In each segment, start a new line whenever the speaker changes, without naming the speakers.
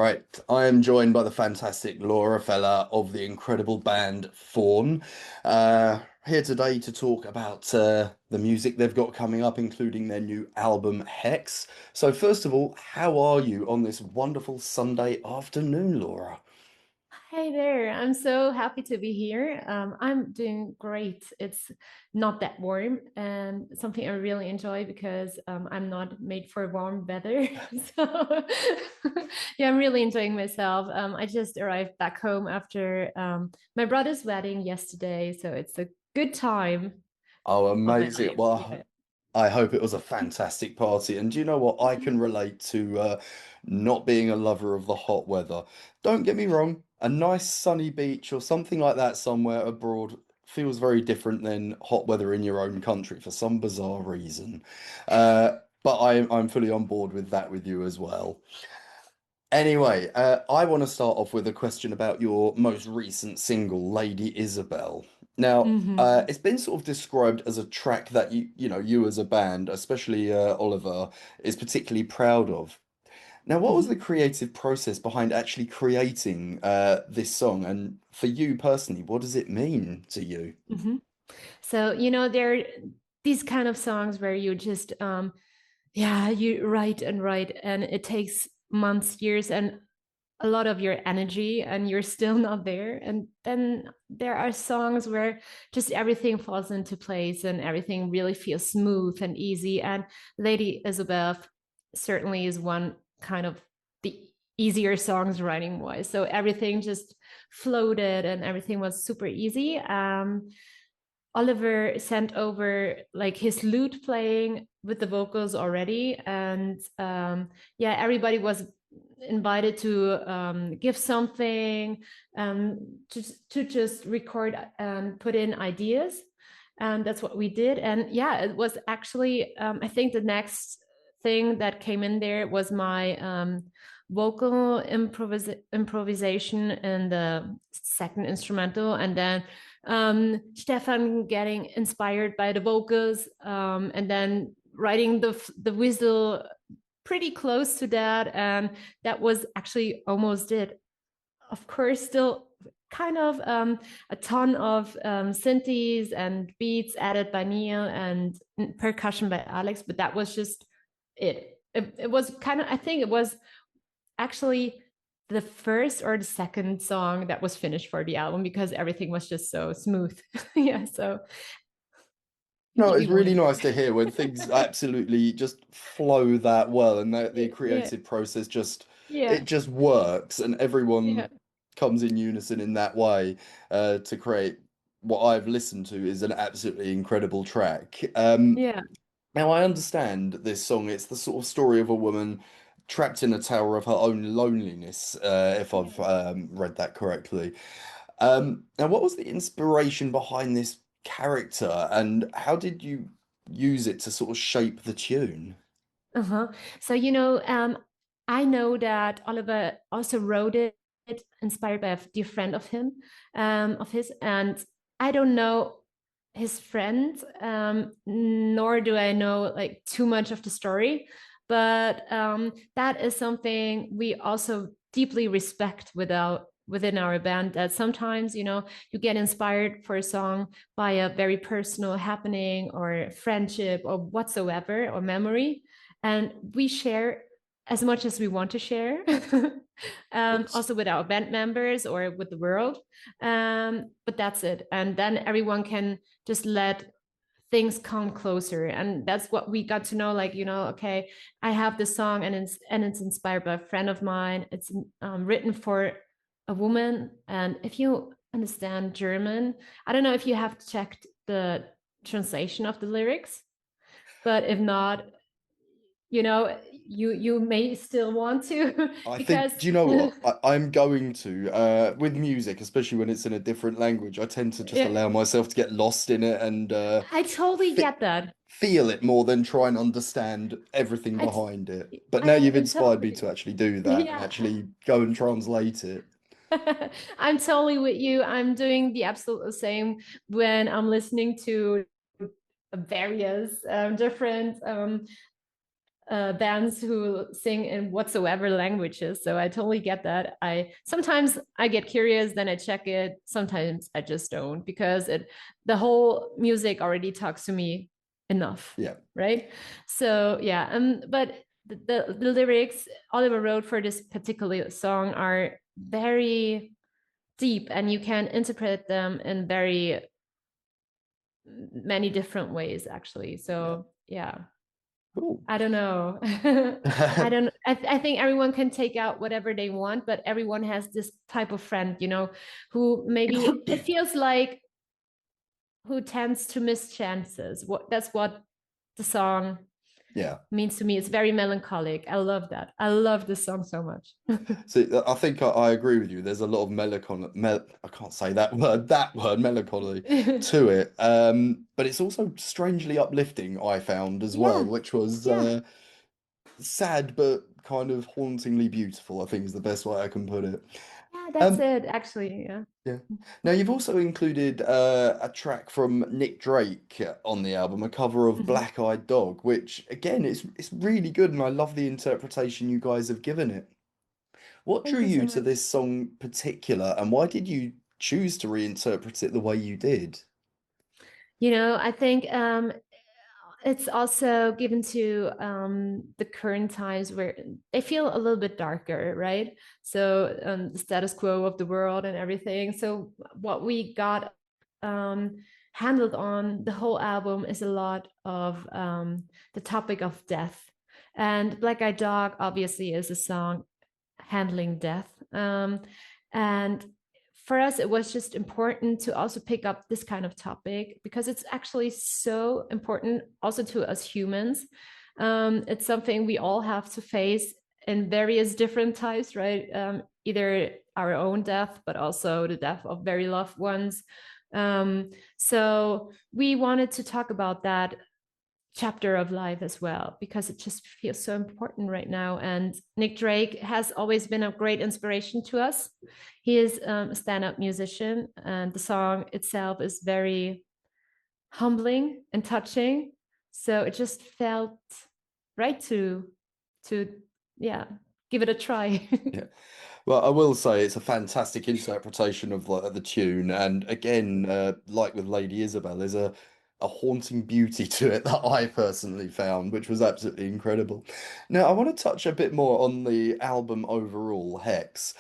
Right, I am joined by the fantastic Laura Fella of the incredible band Faun. Here today to talk about the music they've got coming up, including their new album Hex. So, first of all, how are you on this wonderful Sunday afternoon, Laura?
Hey there, I'm so happy to be here. I'm doing great. It's not that warm and something I really enjoy because I'm not made for warm weather. So, yeah, I'm really enjoying myself. I just arrived back home after my brother's wedding yesterday. So, it's a good time
Oh,
of my
amazing.
life.
Well,
Yeah.
I hope it was a fantastic party. And do you know what? I can relate to not being a lover of the hot weather. Don't get me wrong, a nice sunny beach or something like that somewhere abroad feels very different than hot weather in your own country for some bizarre reason. But I'm fully on board with that with you as well. Anyway, I want to start off with a question about your most recent single, Lady Isabel. Now,
Hmm.
it's been sort of described as a track that you as a band, especially Oliver, is particularly proud of. Now, what was the creative process behind actually creating this song? And for you personally, what does it mean to you?
Hmm. So, there are these kind of songs where you just yeah, you write and write, and it takes months, years, and a lot of your energy, and you're still not there. And then there are songs where just everything falls into place and everything really feels smooth and easy. And Lady Isabel certainly is one kind of the easier songs writing wise. So everything just floated and everything was super easy. Oliver sent over like his lute playing with the vocals already, and yeah, everybody was invited to give something, to just record and put in ideas, and that's what we did. And yeah, it was actually I think the next thing that came in there was my vocal improvisation in the second instrumental, and then Stefan getting inspired by the vocals, and then writing the whistle pretty close to that, and that was actually almost it. Of course, still kind of a ton of synthes and beats added by Neil and percussion by Alex, but that was just it. It was kind of, I think it was actually the first or the second song that was finished for the album because everything was just so smooth. Yeah, so
No,
easy
it's really
wonder.
nice to hear when things absolutely just flow that well and the
Yeah,
creative process just
yeah,
it just works and
yeah,
everyone comes in unison in that way to create what I've listened to is an absolutely incredible track.
yeah.
Now I understand this song, it's the sort of story of a woman trapped in a tower of her own loneliness, if I've
Yeah.
read that correctly. Now, what was the inspiration behind this character, and how did you use it to sort of shape the tune?
Uh-huh. So, I know that Oliver also wrote it inspired by a dear friend of him, of his, and I don't know his friend, nor do I know like too much of the story, but that is something we also deeply respect within our band, that sometimes, you get inspired for a song by a very personal happening or friendship or whatsoever or memory, and we share as much as we want to share. Also with our band members or with the world, but that's it, and then everyone can just let things come closer, and that's what we got to know, like, okay, I have this song, and it's inspired by a friend of mine. It's written for a woman, and if you understand German, I don't know if you have checked the translation of the lyrics, but if not, you may still want to
I
because
think, do you know what? I'm going to, with music, especially when it's in a different language, I tend to just
yeah,
allow myself to get lost in it and
I totally
fi
get that.
feel it more than try and understand everything
I t-
behind it. But now
I
you've inspired me
totally,
to actually do that and
yeah.
actually go and translate it.
I'm totally with you. I'm doing the absolute same when I'm listening to various different bands who sing in whatsoever languages. So I totally get that. I sometimes I get curious, then I check it. Sometimes I just don't because the whole music already talks to me enough,
Yeah.
right? So yeah, but the lyrics Oliver wrote for this particular song are very deep, and you can interpret them in very many different ways, actually.
Yeah.
So yeah.
Cool.
I don't know. I don't. I think everyone can take out whatever they want, but everyone has this type of friend, who maybe it feels like who tends to miss chances. That's what the song
Yeah.
means to me. It's very melancholic. I love that. I love this song so much.
See, I think I agree with you. There's a lot of I can't say that word, melancholy to it. But it's also strangely uplifting, I found as well,
Yeah,
which was
yeah,
sad but kind of hauntingly beautiful, I think is the best way I can put it.
yeah. That's
Um,
it. Actually, yeah.
yeah. Now you've also included a track from Nick Drake on the album, a cover of
Mhm.
Black Eyed Dog, which again it's really good and I love the interpretation you guys have given it. What drew
Thank you
you
so
to
much.
this song particular, and why did you choose to reinterpret it the way you did?
I think it's also given to the current times where they feel a little bit darker, right? So the status quo of the world and everything. So what we got um, handled on the whole album is a lot of the topic of death. And Black Eyed Dog obviously is a song handling death. And for us, it was just important to also pick up this kind of topic because it's actually so important also to us humans. It's something we all have to face in various different types, right? Either our own death, but also the death of very loved ones. So we wanted to talk about that chapter of life as well because it just feels so important right now. And Nick Drake has always been a great inspiration to us. He is a stand-up musician, and the song itself is very humbling and touching. So it just felt right to yeah, give it a try.
Yeah. Well, I will say it's a fantastic interpretation of the tune, and again, like with Lady Isabel, there's a haunting beauty to it that I personally found, which was absolutely incredible. Now, I want to touch a bit more on the album overall, Hex.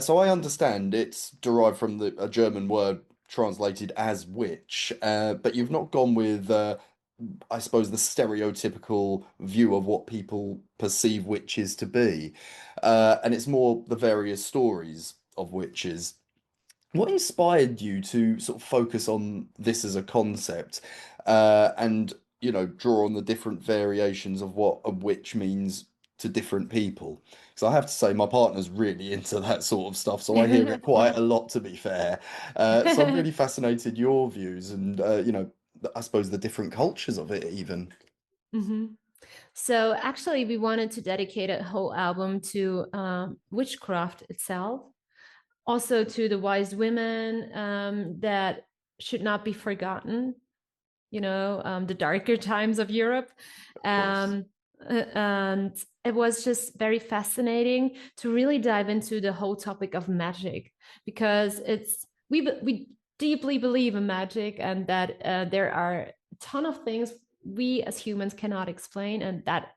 So I understand it's derived from a German word translated as witch, but you've not gone with I suppose, the stereotypical view of what people perceive witches to be. And it's more the various stories of witches. What inspired you to sort of focus on this as a concept, and, draw on the different variations of what a witch means to different people? Because I have to say, my partner's really into that sort of stuff, so I hear it quite a lot, to be fair. So I'm really fascinated your views and, I suppose the different cultures of it even.
Mhm. So actually, we wanted to dedicate a whole album to witchcraft itself, also to the wise women that should not be forgotten, the darker times of Europe.
Of course.
Um, and it was just very fascinating to really dive into the whole topic of magic because we deeply believe in magic and that there are a ton of things we as humans cannot explain and that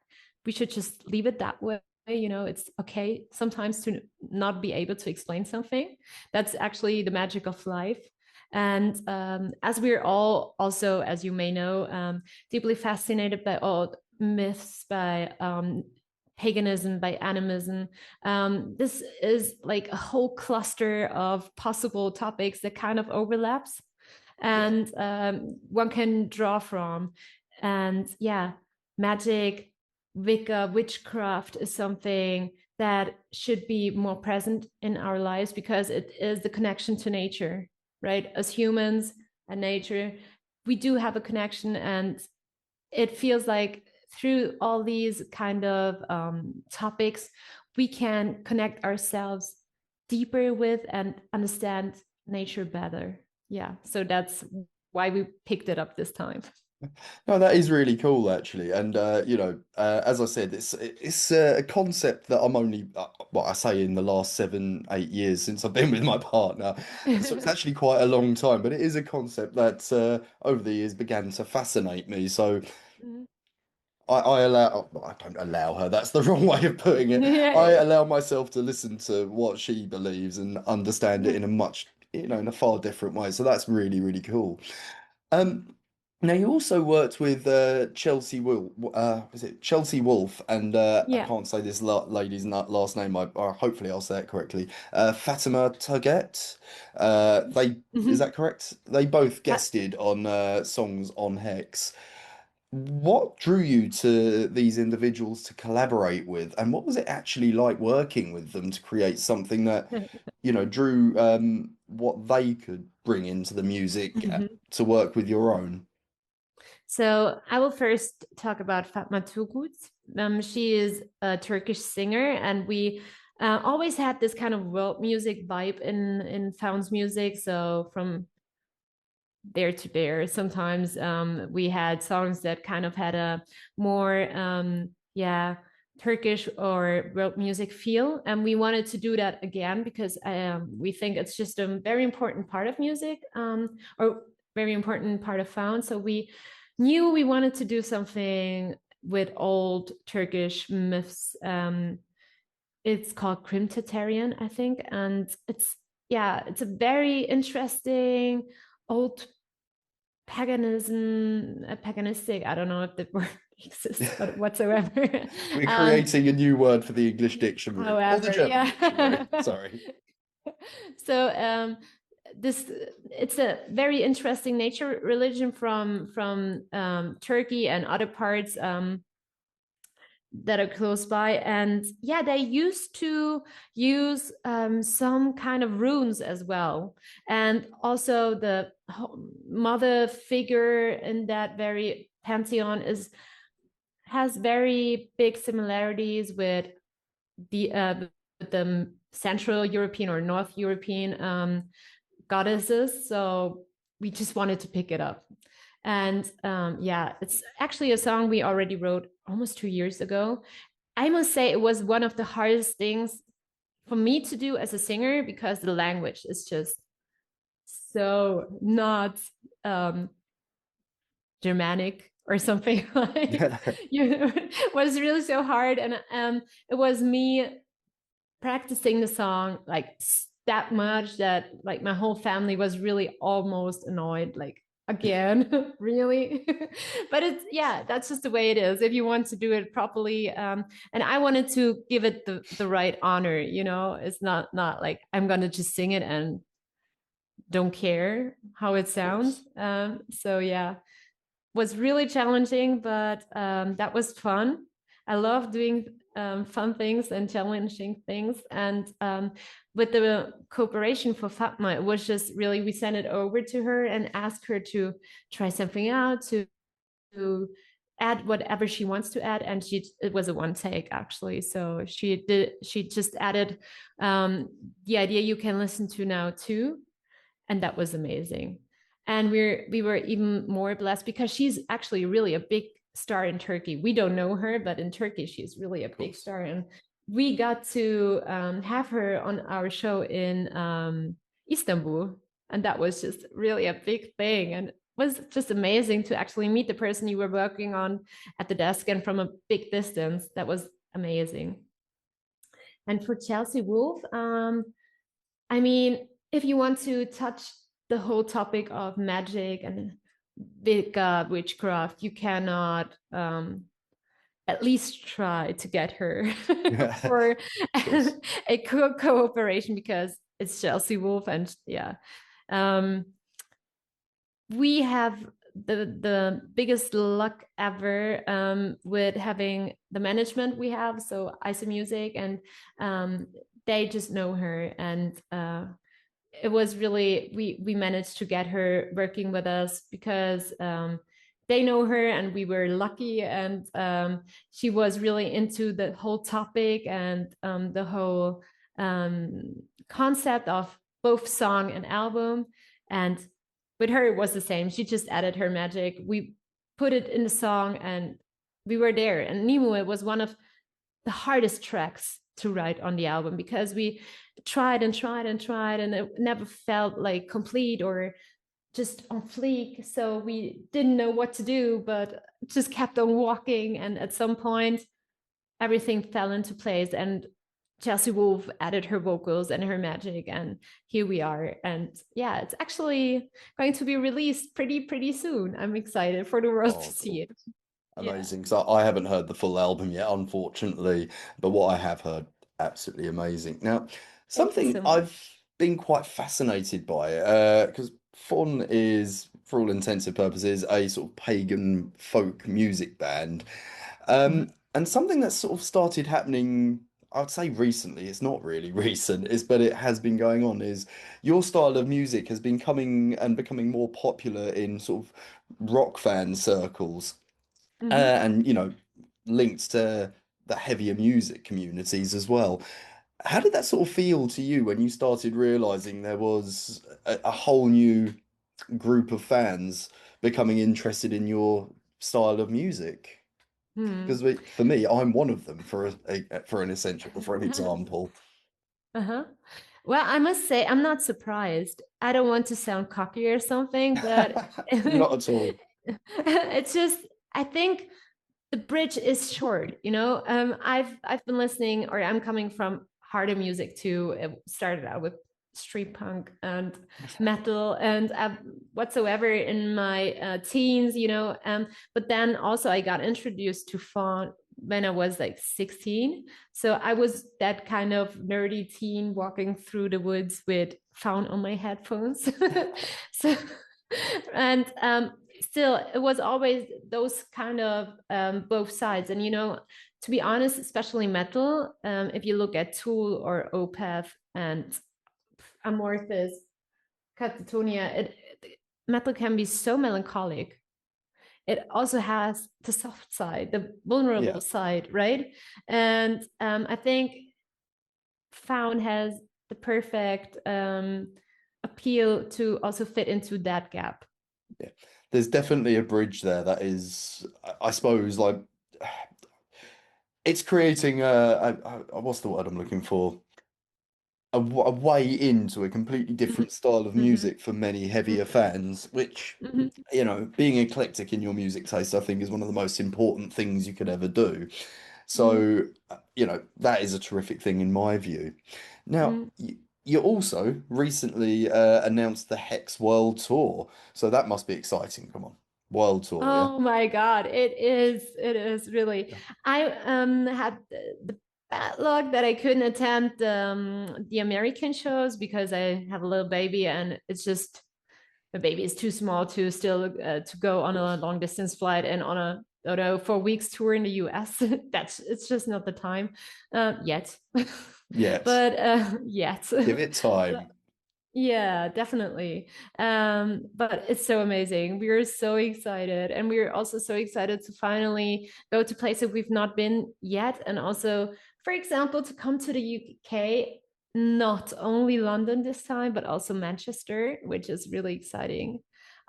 we should just leave it that way. It's okay sometimes to not be able to explain something. That's actually the magic of life. And as we're all also, as you may know, deeply fascinated by all myths, by paganism, by animism, this is like a whole cluster of possible topics that kind of overlaps
Yeah.
and one can draw from. And yeah, magic, Wicca, witchcraft is something that should be more present in our lives because it is the connection to nature, right? As humans and nature, we do have a connection, and it feels like through all these kind of topics, we can connect ourselves deeper with and understand nature better. Yeah, so that's why we picked it up this time.
No, that is really cool, actually. And as I said, it's a concept that I'm only what I say in the last 7, 8 years since I've been with my partner. So it's actually quite a long time, but it is a concept that over the years began to fascinate me. So I allow, well, I don't allow her, that's the wrong way of putting it. I
Yeah.
allow myself to listen to what she believes and understand it in a much, in a far different way. So that's really, really cool. Um, Now you also worked with Chelsea Wolf, was it Chelsea Wolf? And I
Yeah.
can't say this lady's last name. Hopefully I'll say it correctly. Fatima Turgut. They Is
Mhm.
that correct? They both
Uh,
guested on songs on Hex. What drew you to these individuals to collaborate with, and what was it actually like working with them to create something that, drew what they could bring into the music
Mhm.
to work with your own?
So I will first talk about Fatma Turgut. She is a Turkish singer, and we always had this kind of world music vibe in Faun's music. So from there to there. Sometimes we had songs that kind of had a more, yeah, Turkish or world music feel. And we wanted to do that again because we think it's just a very important part of music, or very important part of Faun. So we knew we wanted to do something with old Turkish myths. It's called Crimtatarian, I think. And yeah, it's a very interesting old paganism, paganistic. I don't know if the word exists, but whatsoever.
We're
um,
creating a new word for the English dictionary, or the
However,
German
yeah.
dictionary. Sorry.
So this it's a very interesting nature religion from Turkey and other parts. That are close by, and yeah, they used to use some kind of runes as well, and also the mother figure in that very pantheon is has very big similarities with the Central European or North European goddesses. So we just wanted to pick it up. And yeah, it's actually a song we already wrote almost 2 years ago. I must say it was one of the hardest things for me to do as a singer because the language is just so not um, Germanic or something like it was really so hard. And it was me practicing the song like that much that like my whole family was really almost annoyed, like again, really. But it's, yeah, that's just the way it is if you want to do it properly. And I wanted to give it the right honor, it's not like I'm gonna just sing it and don't care how it
Of
sounds.
course.
So yeah, was really challenging, but that was fun. I love doing fun things and challenging things. And with the cooperation for Fatma, it was just really, we sent it over to her and asked her to try something out, to add whatever she wants to add. And it was a one take actually. So she just added the idea you can listen to now too, and that was amazing. And we were even more blessed because she's actually really a big star in Turkey. We don't know her, but in Turkey she's really a
Of
big
course.
star, and we got to have her on our show in Istanbul, and that was just really a big thing, and it was just amazing to actually meet the person you were working on at the desk and from a big distance. That was amazing. And for Chelsea Wolf, I mean, if you want to touch the whole topic of magic and witchcraft, you cannot at least try to get her
Yeah,
for
of course.
a cooperation because it's Chelsea Wolf, and yeah, um, we have the biggest luck ever with having the management we have, so ISO Music, and they just know her, and it was really, we managed to get her working with us because they know her and we were lucky, and she was really into the whole topic and the whole um, concept of both song and album. And with her it was the same, she just added her magic. We put it in the song, and we were there. And Nimu, it was one of the hardest tracks to write on the album because we tried and tried and tried, and it never felt like complete or just on fleek. So we didn't know what to do, but just kept on walking. And at some point, everything fell into place. And Chelsea Wolfe added her vocals and her magic, and here we are. And yeah, it's actually going to be released pretty soon. I'm excited for the world to
Oh,
see
cool.
it. Yeah,
Amazing. So I haven't heard the full album yet, unfortunately, but what I have heard, absolutely amazing. Now,
thank you
something
so much.
I've been quite fascinated by, because Faun is, for all intents and purposes, a sort of pagan folk music band.
Mhm.
And something that's sort of started happening, I would say recently, it's not really recent, but it has been going on, is your style of music has been coming and becoming more popular in sort of rock fan circles,
Mhm.
and linked to the heavier music communities as well. How did that sort of feel to you when you started realizing there was a whole new group of fans becoming interested in your style of music? Because
Hmm.
for me, I'm one of them for an example.
Uh-huh. Well, I must say, I'm not surprised. I don't want to sound cocky or something, but
Not at all.
it's just, I think the bridge is short, you know. I've been listening, or I'm coming from harder music too. It started out with street punk and metal and whatsoever in my teens, you know. But then also I got introduced to funk when I was like 16. So I was that kind of nerdy teen walking through the woods with Faun on my headphones. So and still it was always those kind of both sides. And you know, to be honest, especially metal, if you look at Tool or Opeth and Amorphis, Catatonia, metal can be so melancholic. It also has the soft side, the vulnerable
Yeah.
side, right? And I think Found has the perfect appeal to also fit into that gap.
Yeah. There's definitely a bridge there that is, I suppose, like it's creating what's the word I'm looking for? A way into a completely
Mhm.
different style of
Mhm.
music for many heavier fans, which,
Mhm.
being eclectic in your music taste, I think is one of the most important things you could ever do.
Mhm.
So, that is a terrific thing in my view. Now,
Mhm.
you also recently announced the Hex World Tour, so that must be exciting. Come on, World Tour, yeah?
Oh my God, it is. It is really. I had the bad luck that I couldn't attend the American shows because I have a little baby, and it's just the baby is too small to still to go
Of
on a
course.
long distance flight and on a, I don't know, 4 weeks tour in the US. That's it's just not the time yet.
Yes,
But yet.
give it time.
Yeah, definitely. But it's so amazing. We are so excited. And we're also so excited to finally go to places we've not been yet. And also, for example, to come to the UK, not only London this time, but also Manchester, which is really exciting.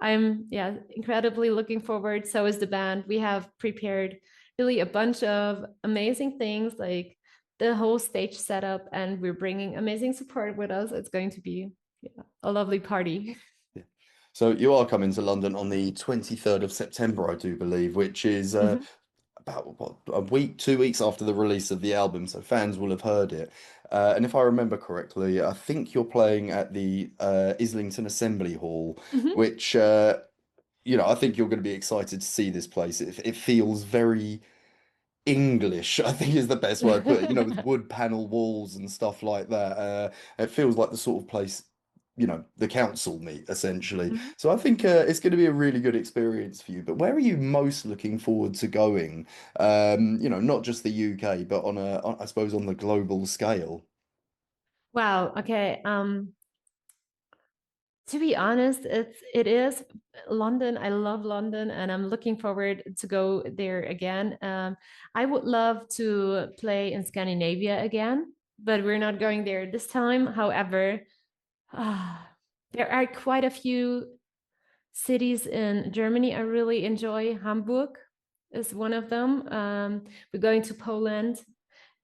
I'm, yeah, incredibly looking forward. So is the band. We have prepared really a bunch of amazing things, like the whole stage setup, and we're bringing amazing support with us. It's going to be, yeah, a lovely party.
Yeah. So you are coming to London on the 23rd of September, I do believe, which is
Mhm.
about what, a week, 2 weeks after the release of the album, so fans will have heard it. And if I remember correctly, I think you're playing at the Islington Assembly Hall,
Mhm.
which I think you're going to be excited to see this place. It feels very English, I think is the best way to put it, with wood panel walls and stuff like that. It feels like the sort of place, the council meet essentially.
Mhm.
So I think it's going to be a really good experience for you. But where are you most looking forward to going? Not just the UK, but I suppose on the global scale.
Wow. Okay. To be honest, it is London. I love London, and I'm looking forward to go there again. I would love to play in Scandinavia again, but we're not going there this time. However, there are quite a few cities in Germany I really enjoy. Hamburg is one of them. We're going to Poland,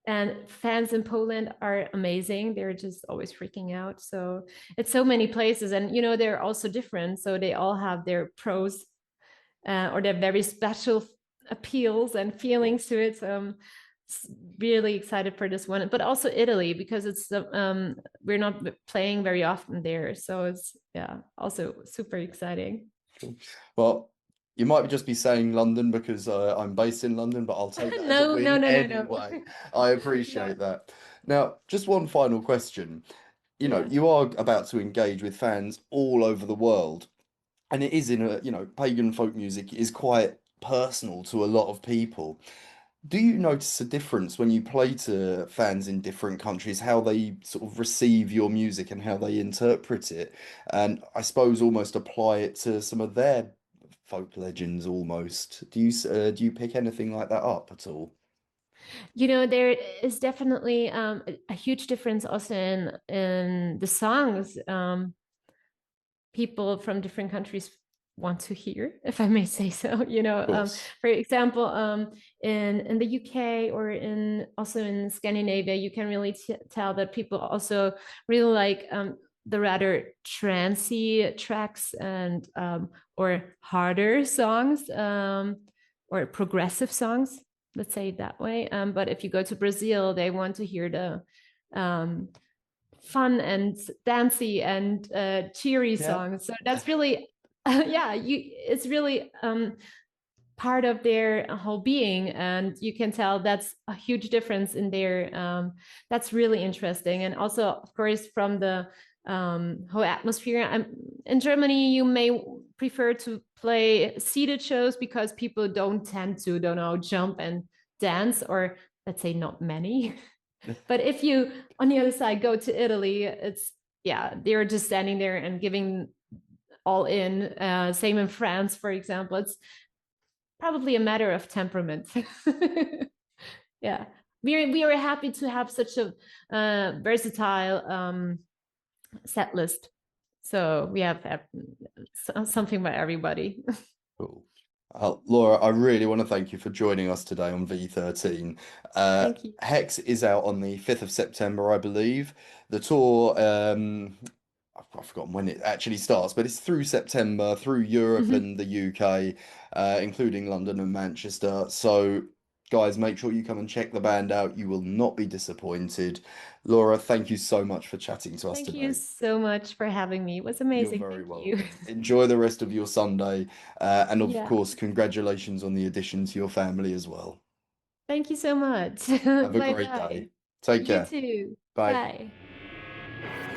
and fans in Poland are amazing. They're just always freaking out. So it's so many places, and they're also different. So they all have their pros or their very special appeals and feelings to it. So I'm really excited for this one, but also Italy because it's we're not playing very often there, so it's yeah also super exciting.
Cool. Well, you might just be saying London because I'm based in London, but I'll take that as a
No, no,
win
no, no, no.
anyway. I
Yeah.
appreciate that. Now, just one final question.
Yeah.
You are about to engage with fans all over the world, and it is in a, pagan folk music is quite personal to a lot of people. Do you notice a difference when you play to fans in different countries, how they sort of receive your music and how they interpret it? And I suppose almost apply it to some of their folk legends almost. Do you pick anything like that up at all?
There is definitely a huge difference also in the songs. People from different countries want to hear, if I may say so.
Of course.
For example, in the UK or in also in Scandinavia, you can really tell that people also really like the rather trancy tracks and or harder songs or progressive songs. Let's say it that way. But if you go to Brazil, they want to hear the fun and dancey and cheery
Yeah.
songs. So that's really, yeah, it's really part of their whole being, and you can tell that's a huge difference in their. That's really interesting, and also, of course, from the whole atmosphere. In Germany, you may prefer to play seated shows because people don't tend to, don't know, jump and dance, or let's say not many. But if you, on the other side, go to Italy, it's, yeah, they're just standing there and giving all in. Same in France, for example. It's probably a matter of temperament. Yeah. We are happy to have such a versatile set list. So we have something by everybody.
Cool. Laura, I really want to thank you for joining us today on V13.
Thank you.
Hex is out on the 5th of September, I believe. The tour, I've forgotten when it actually starts, but it's through September, through Europe
Mhm.
and the UK, including London and Manchester. So, guys, make sure you come and check the band out. You will not be disappointed. Laura, thank you so much for chatting to us
Thank you
today.
so much for having me. It was
You're
amazing.
very
Thank you.
welcome. Enjoy the rest of your Sunday. And of
Yeah.
course, congratulations on the addition to your family as well.
Thank you so much.
Have a
Bye
great
bye.
day. Take
You
care.
too.
Bye.
Bye.